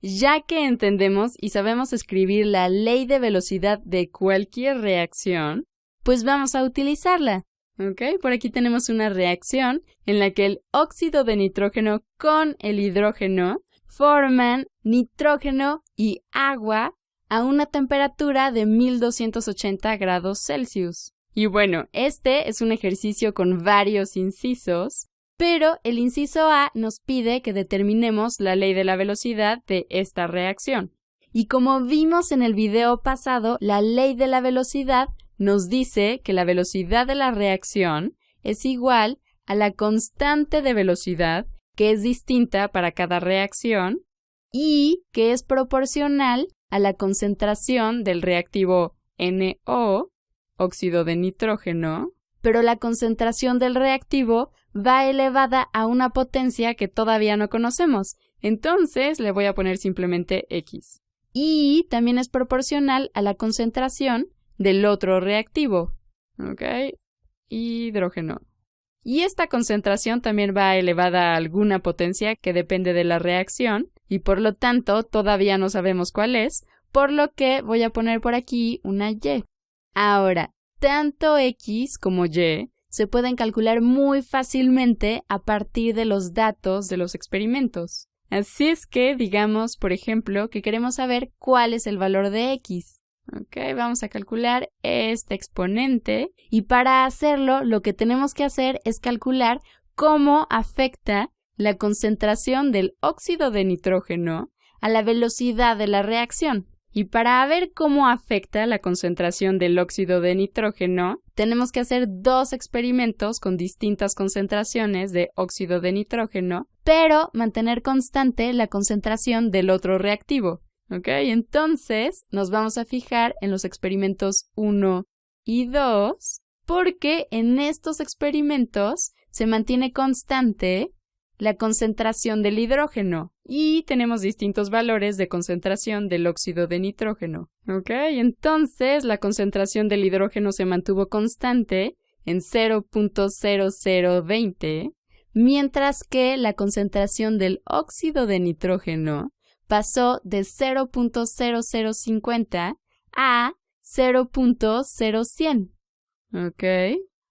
Ya que entendemos y sabemos escribir la ley de velocidad de cualquier reacción, pues vamos a utilizarla. ¿Ok? Por aquí tenemos una reacción en la que el óxido de nitrógeno con el hidrógeno forman nitrógeno y agua a una temperatura de 1280 grados Celsius. Y bueno, este es un ejercicio con varios incisos, pero el inciso A nos pide que determinemos la ley de la velocidad de esta reacción. Y como vimos en el video pasado, la ley de la velocidad nos dice que la velocidad de la reacción es igual a la constante de velocidad, que es distinta para cada reacción, y que es proporcional a la concentración del reactivo NO, óxido de nitrógeno, pero la concentración del reactivo va elevada a una potencia que todavía no conocemos. Entonces le voy a poner simplemente X. Y también es proporcional a la concentración del otro reactivo, ¿ok? Hidrógeno. Y esta concentración también va elevada a alguna potencia que depende de la reacción y por lo tanto todavía no sabemos cuál es, por lo que voy a poner por aquí una Y. Ahora, tanto X como Y se pueden calcular muy fácilmente a partir de los datos de los experimentos. Así es que digamos, por ejemplo, que queremos saber cuál es el valor de X. Ok, vamos a calcular este exponente y para hacerlo lo que tenemos que hacer es calcular cómo afecta la concentración del óxido de nitrógeno a la velocidad de la reacción. Y para ver cómo afecta la concentración del óxido de nitrógeno, tenemos que hacer dos experimentos con distintas concentraciones de óxido de nitrógeno, pero mantener constante la concentración del otro reactivo. ¿Ok? Entonces, nos vamos a fijar en los experimentos 1 y 2, porque en estos experimentos se mantiene constante la concentración del hidrógeno y tenemos distintos valores de concentración del óxido de nitrógeno. ¿Ok? Entonces, la concentración del hidrógeno se mantuvo constante en 0.0020, mientras que la concentración del óxido de nitrógeno pasó de 0.0050 a 0.0100. ¿Ok?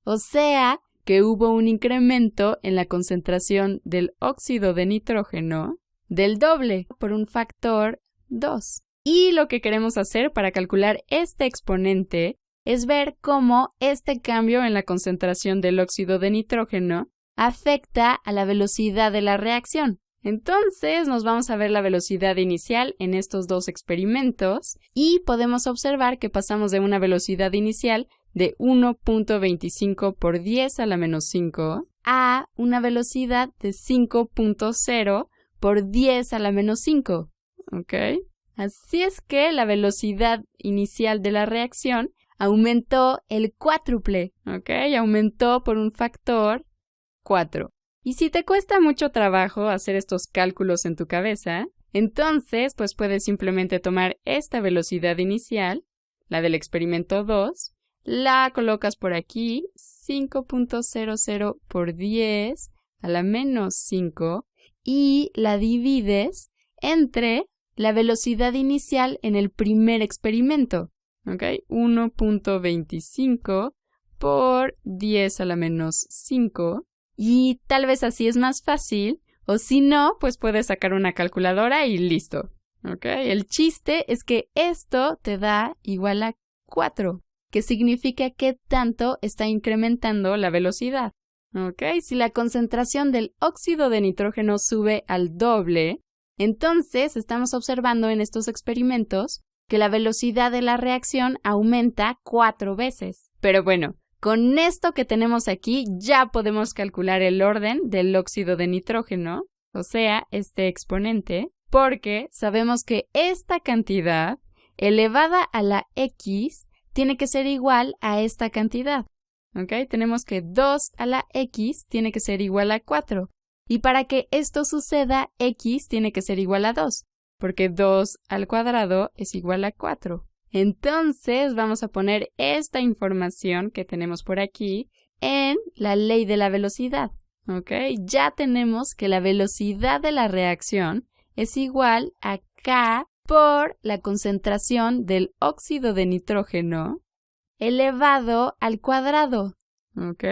O sea que hubo un incremento en la concentración del óxido de nitrógeno del doble por un factor 2. Y lo que queremos hacer para calcular este exponente es ver cómo este cambio en la concentración del óxido de nitrógeno afecta a la velocidad de la reacción. Entonces nos vamos a ver la velocidad inicial en estos dos experimentos y podemos observar que pasamos de una velocidad inicial de 1.25 por 10 a la menos 5 a una velocidad de 5.0 por 10 a la menos 5. ¿Ok? Así es que la velocidad inicial de la reacción aumentó el cuádruple. ¿Ok? Aumentó por un factor 4. Y si te cuesta mucho trabajo hacer estos cálculos en tu cabeza, entonces pues puedes simplemente tomar esta velocidad inicial, la del experimento 2, la colocas por aquí, 5.00 por 10 a la menos 5, y la divides entre la velocidad inicial en el primer experimento, ¿ok? 1.25 por 10 a la menos 5. Y tal vez así es más fácil, o si no, pues puedes sacar una calculadora y listo. ¿Ok? El chiste es que esto te da igual a 4, que significa que tanto está incrementando la velocidad. ¿Ok? Si la concentración del óxido de nitrógeno sube al doble, entonces estamos observando en estos experimentos que la velocidad de la reacción aumenta 4 veces. Pero bueno, con esto que tenemos aquí ya podemos calcular el orden del óxido de nitrógeno, o sea, este exponente, porque sabemos que esta cantidad elevada a la X tiene que ser igual a esta cantidad. ¿Ok? Tenemos que 2 a la X tiene que ser igual a 4. Y para que esto suceda, X tiene que ser igual a 2, porque 2 al cuadrado es igual a 4. Entonces vamos a poner esta información que tenemos por aquí en la ley de la velocidad. ¿Ok? Ya tenemos que la velocidad de la reacción es igual a K por la concentración del óxido de nitrógeno elevado al cuadrado. ¿Ok?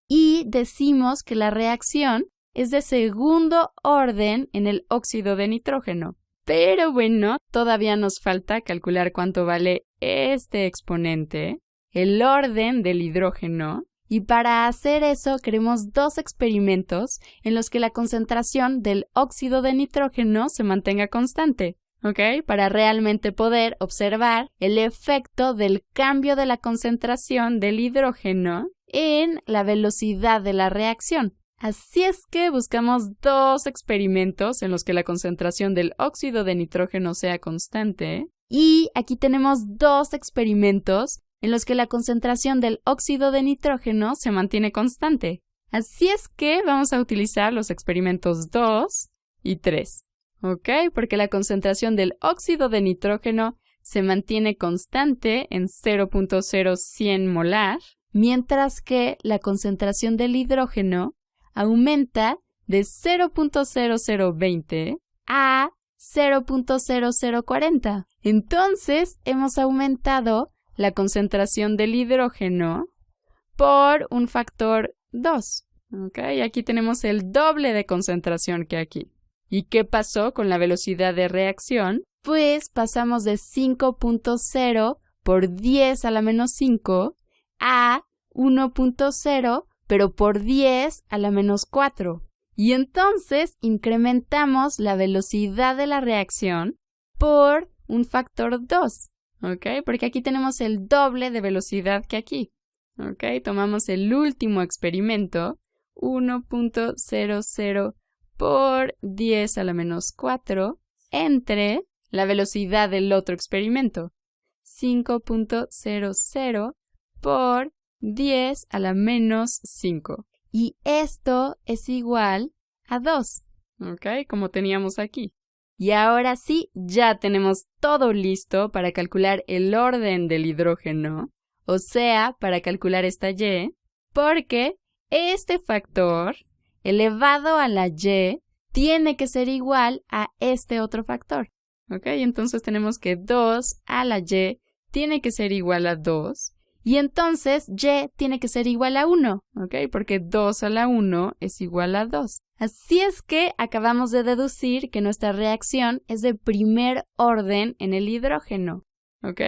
Y decimos que la reacción es de segundo orden en el óxido de nitrógeno. Pero bueno, todavía nos falta calcular cuánto vale este exponente, el orden del hidrógeno, y para hacer eso queremos dos experimentos en los que la concentración del óxido de nitrógeno se mantenga constante, ¿ok? Para realmente poder observar el efecto del cambio de la concentración del hidrógeno en la velocidad de la reacción. Así es que buscamos dos experimentos en los que la concentración del óxido de nitrógeno sea constante. Y aquí tenemos dos experimentos en los que la concentración del óxido de nitrógeno se mantiene constante. Así es que vamos a utilizar los experimentos 2 y 3. ¿Ok? Porque la concentración del óxido de nitrógeno se mantiene constante en 0.0100 molar, mientras que la concentración del hidrógeno aumenta de 0.0020 a 0.0040. Entonces, hemos aumentado la concentración del hidrógeno por un factor 2. ¿Ok? Aquí tenemos el doble de concentración que aquí. ¿Y qué pasó con la velocidad de reacción? Pues pasamos de 5.0 por 10 a la menos 5 a 1.0 pero por 10 a la menos 4. Y entonces incrementamos la velocidad de la reacción por un factor 2, ¿ok? Porque aquí tenemos el doble de velocidad que aquí, ¿ok? Tomamos el último experimento, 1.00 por 10 a la menos 4, entre la velocidad del otro experimento, 5.00 por 10 a la menos 5. Y esto es igual a 2, ¿ok? Como teníamos aquí. Y ahora sí, ya tenemos todo listo para calcular el orden del hidrógeno, o sea, para calcular esta Y, porque este factor elevado a la Y tiene que ser igual a este otro factor, ¿ok? Entonces tenemos que 2 a la Y tiene que ser igual a 2, y entonces Y tiene que ser igual a 1, ¿ok? Porque 2 a la 1 es igual a 2. Así es que acabamos de deducir que nuestra reacción es de primer orden en el hidrógeno, ¿ok?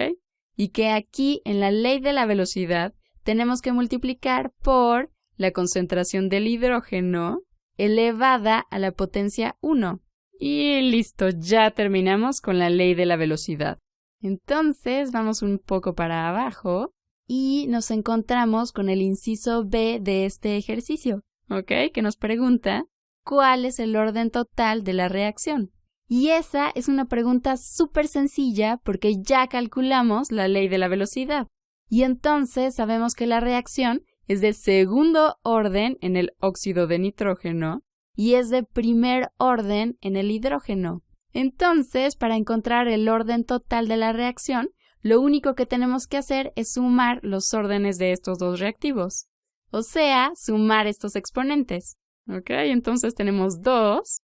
Y que aquí, en la ley de la velocidad, tenemos que multiplicar por la concentración del hidrógeno elevada a la potencia 1. Y listo, ya terminamos con la ley de la velocidad. Entonces, vamos un poco para abajo y nos encontramos con el inciso B de este ejercicio, ¿ok? Que nos pregunta ¿cuál es el orden total de la reacción? Y esa es una pregunta súper sencilla porque ya calculamos la ley de la velocidad. Y entonces sabemos que la reacción es de segundo orden en el óxido de nitrógeno y es de primer orden en el hidrógeno. Entonces, para encontrar el orden total de la reacción, lo único que tenemos que hacer es sumar los órdenes de estos dos reactivos. O sea, sumar estos exponentes. ¿Ok? Entonces tenemos 2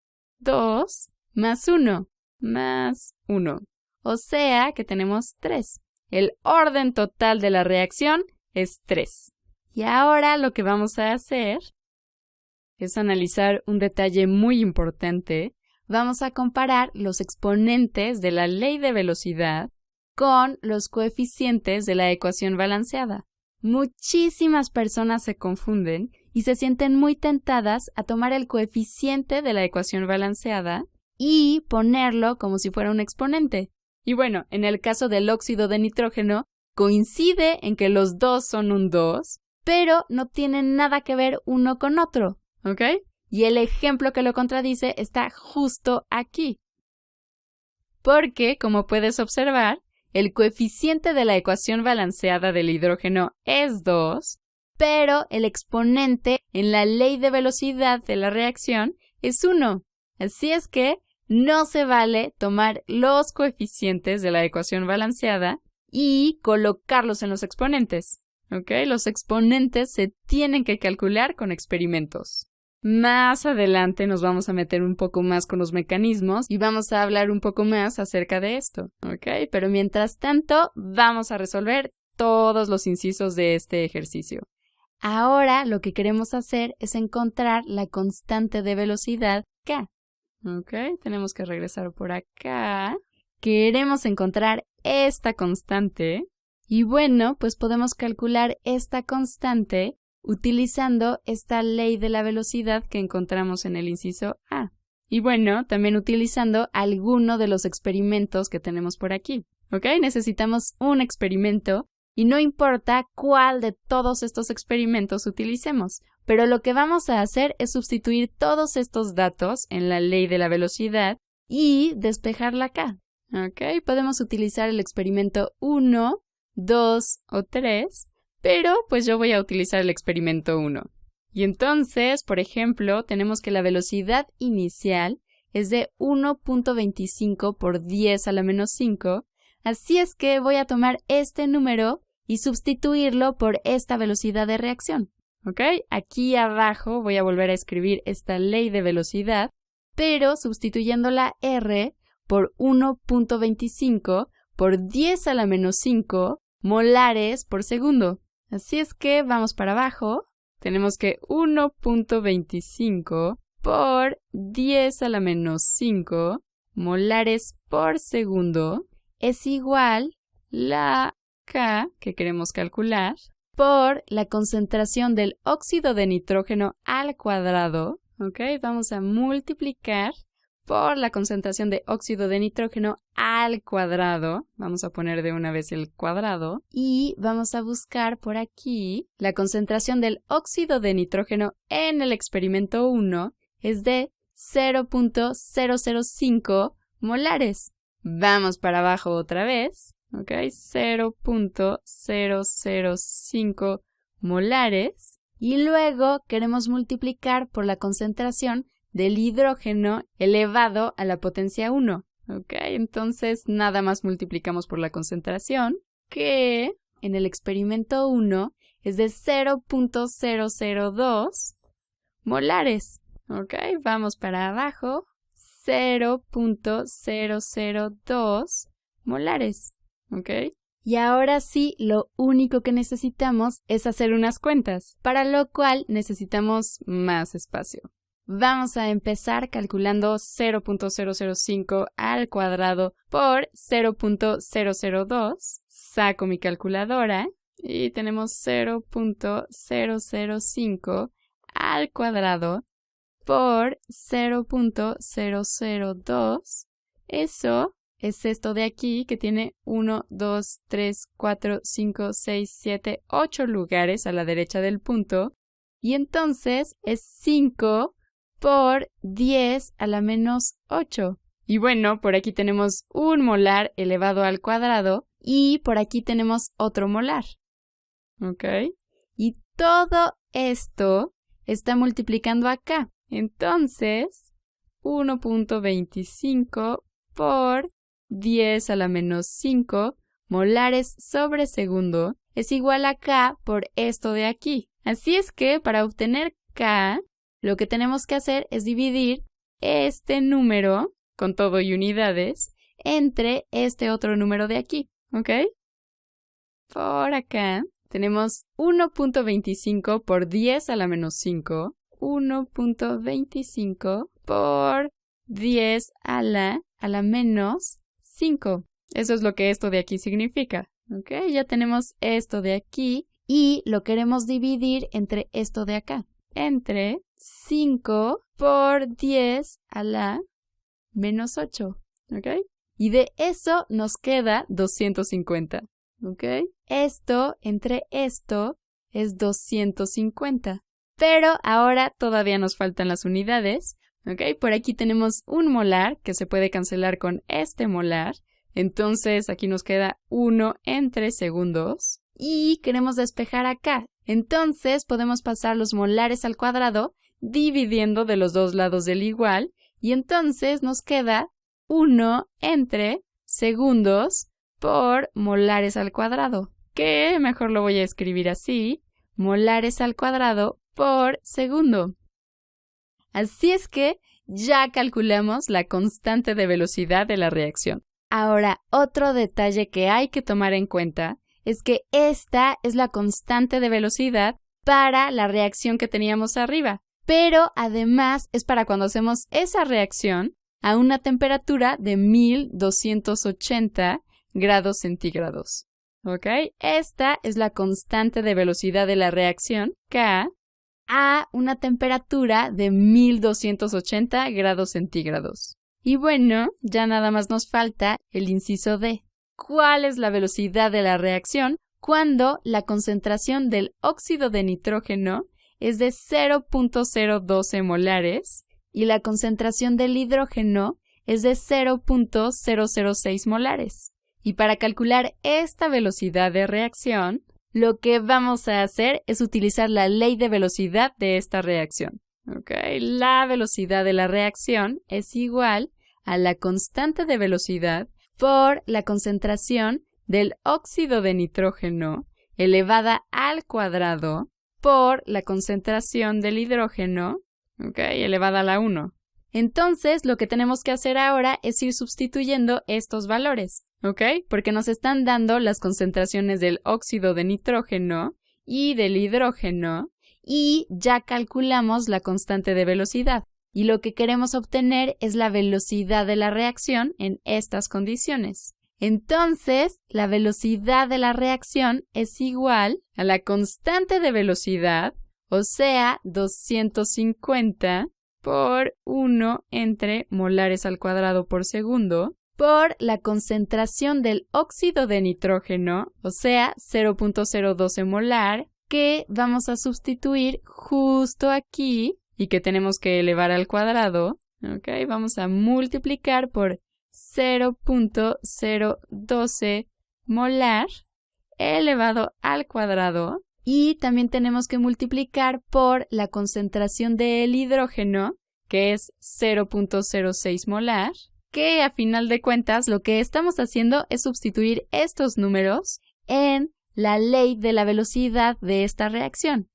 más 1, más 1. O sea que tenemos 3. El orden total de la reacción es 3. Y ahora lo que vamos a hacer es analizar un detalle muy importante. Vamos a comparar los exponentes de la ley de velocidad con los coeficientes de la ecuación balanceada. Muchísimas personas se confunden y se sienten muy tentadas a tomar el coeficiente de la ecuación balanceada y ponerlo como si fuera un exponente. Y bueno, en el caso del óxido de nitrógeno, coincide en que los dos son un 2, pero no tienen nada que ver uno con otro, ¿ok? Y el ejemplo que lo contradice está justo aquí. Porque, como puedes observar, el coeficiente de la ecuación balanceada del hidrógeno es 2, pero el exponente en la ley de velocidad de la reacción es 1. Así es que no se vale tomar los coeficientes de la ecuación balanceada y colocarlos en los exponentes, ¿ok? Los exponentes se tienen que calcular con experimentos. Más adelante nos vamos a meter un poco más con los mecanismos y vamos a hablar un poco más acerca de esto, ¿ok? Pero mientras tanto, vamos a resolver todos los incisos de este ejercicio. Ahora lo que queremos hacer es encontrar la constante de velocidad k. ¿Ok? Tenemos que regresar por acá. Queremos encontrar esta constante. Y bueno, pues podemos calcular esta constante utilizando esta ley de la velocidad que encontramos en el inciso A. Y bueno, también utilizando alguno de los experimentos que tenemos por aquí. ¿Ok? Necesitamos un experimento y no importa cuál de todos estos experimentos utilicemos, pero lo que vamos a hacer es sustituir todos estos datos en la ley de la velocidad y despejarla acá. ¿Ok? Podemos utilizar el experimento 1, 2 o 3, pero pues yo voy a utilizar el experimento 1. Y entonces, por ejemplo, tenemos que la velocidad inicial es de 1.25 por 10 a la menos 5, así es que voy a tomar este número y sustituirlo por esta velocidad de reacción. ¿Ok? Aquí abajo voy a volver a escribir esta ley de velocidad, pero sustituyendo la R por 1.25 por 10 a la menos 5 molares por segundo. Así es que vamos para abajo. Tenemos que 1.25 por 10 a la menos 5 molares por segundo es igual la K que queremos calcular por la concentración del óxido de nitrógeno al cuadrado. ¿Ok? Vamos a multiplicar por la concentración de óxido de nitrógeno al cuadrado. Vamos a poner de una vez el cuadrado. Y vamos a buscar por aquí la concentración del óxido de nitrógeno en el experimento 1 es de 0.005 molares. Vamos para abajo otra vez. ¿Ok? 0.005 molares. Y luego queremos multiplicar por la concentración del hidrógeno elevado a la potencia 1. ¿Ok? Entonces nada más multiplicamos por la concentración, que en el experimento 1 es de 0.002 molares. ¿Ok? Vamos para abajo. 0.002 molares. ¿Ok? Y ahora sí, lo único que necesitamos es hacer unas cuentas, para lo cual necesitamos más espacio. Vamos a empezar calculando 0.005 al cuadrado por 0.002. Saco mi calculadora y tenemos 0.005 al cuadrado por 0.002. Eso es esto de aquí que tiene 1, 2, 3, 4, 5, 6, 7, 8 lugares a la derecha del punto. Y entonces es 5 por 10 a la menos 8. Y bueno, por aquí tenemos un molar elevado al cuadrado y por aquí tenemos otro molar. ¿Ok? Y todo esto está multiplicando acá. Entonces, 1.25 por 10 a la menos 5 molares sobre segundo es igual a K por esto de aquí. Así es que para obtener K, lo que tenemos que hacer es dividir este número, con todo y unidades, entre este otro número de aquí. ¿Ok? Por acá tenemos 1.25 por 10 a la menos 5. 1.25 por 10 a la menos 5. Eso es lo que esto de aquí significa. ¿Ok? Ya tenemos esto de aquí y lo queremos dividir entre esto de acá. Entre 5 por 10 a la menos 8. ¿Ok? Y de eso nos queda 250. ¿Ok? Esto entre esto es 250. Pero ahora todavía nos faltan las unidades. ¿Ok? Por aquí tenemos un molar que se puede cancelar con este molar. Entonces aquí nos queda 1 entre segundos. Y queremos despejar acá. Entonces podemos pasar los molares al cuadrado dividiendo de los dos lados del igual. Y entonces nos queda 1 entre segundos por molares al cuadrado. Que mejor lo voy a escribir así. Molares al cuadrado por segundo. Así es que ya calculamos la constante de velocidad de la reacción. Ahora, otro detalle que hay que tomar en cuenta es que esta es la constante de velocidad para la reacción que teníamos arriba, pero además es para cuando hacemos esa reacción a una temperatura de 1280 grados centígrados. ¿Ok? Esta es la constante de velocidad de la reacción, K, a una temperatura de 1280 grados centígrados. Y bueno, ya nada más nos falta el inciso D. ¿Cuál es la velocidad de la reacción cuando la concentración del óxido de nitrógeno es de 0.012 molares y la concentración del hidrógeno es de 0.006 molares? Y para calcular esta velocidad de reacción, lo que vamos a hacer es utilizar la ley de velocidad de esta reacción. ¿Okay? La velocidad de la reacción es igual a la constante de velocidad por la concentración del óxido de nitrógeno elevada al cuadrado por la concentración del hidrógeno, ¿okay? Elevada a la 1. Entonces, lo que tenemos que hacer ahora es ir sustituyendo estos valores, ¿ok? Porque nos están dando las concentraciones del óxido de nitrógeno y del hidrógeno y ya calculamos la constante de velocidad. Y lo que queremos obtener es la velocidad de la reacción en estas condiciones. Entonces, la velocidad de la reacción es igual a la constante de velocidad, o sea, 250 por 1 entre molares al cuadrado por segundo, por la concentración del óxido de nitrógeno, o sea, 0.012 molar, que vamos a sustituir justo aquí y que tenemos que elevar al cuadrado. ¿Ok? Vamos a multiplicar por 0.012 molar elevado al cuadrado. Y también tenemos que multiplicar por la concentración del hidrógeno, que es 0.06 molar, que a final de cuentas lo que estamos haciendo es sustituir estos números en la ley de la velocidad de esta reacción.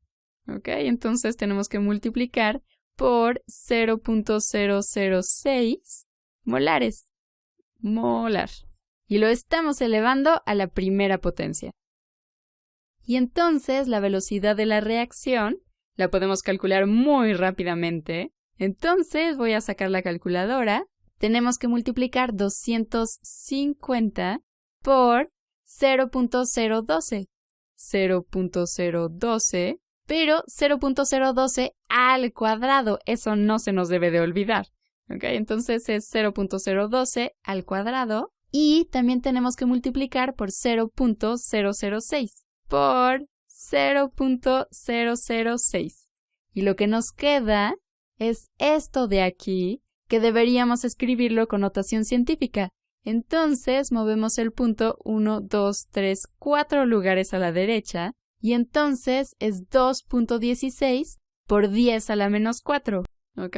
¿Ok? Entonces tenemos que multiplicar por 0.006 molares. Molar. Y lo estamos elevando a la primera potencia. Y entonces la velocidad de la reacción la podemos calcular muy rápidamente. Entonces voy a sacar la calculadora. Tenemos que multiplicar 250 por 0.012. 0.012, pero 0.012 al cuadrado. Eso no se nos debe de olvidar. ¿Ok? Entonces es 0.012 al cuadrado. Y también tenemos que multiplicar por 0.006. Por 0.006. Y lo que nos queda es esto de aquí, que deberíamos escribirlo con notación científica. Entonces movemos el punto 1, 2, 3, 4 lugares a la derecha, y entonces es 2.16 por 10 a la menos 4. ¿Ok?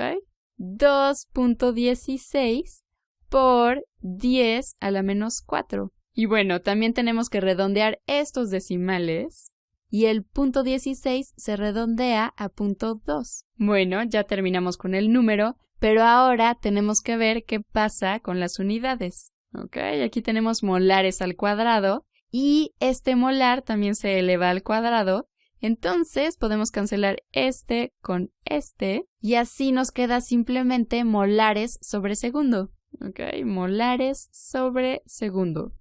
2.16 por 10 a la menos 4. Y bueno, también tenemos que redondear estos decimales y el punto 16 se redondea a punto 2. Bueno, ya terminamos con el número, pero ahora tenemos que ver qué pasa con las unidades. ¿Ok? Aquí tenemos molares al cuadrado y este molar también se eleva al cuadrado. Entonces podemos cancelar este con este y así nos queda simplemente molares sobre segundo. ¿Ok? Molares sobre segundo.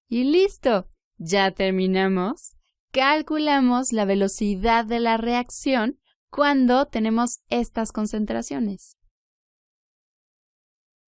Y listo, ya terminamos. Calculamos la velocidad de la reacción cuando tenemos estas concentraciones.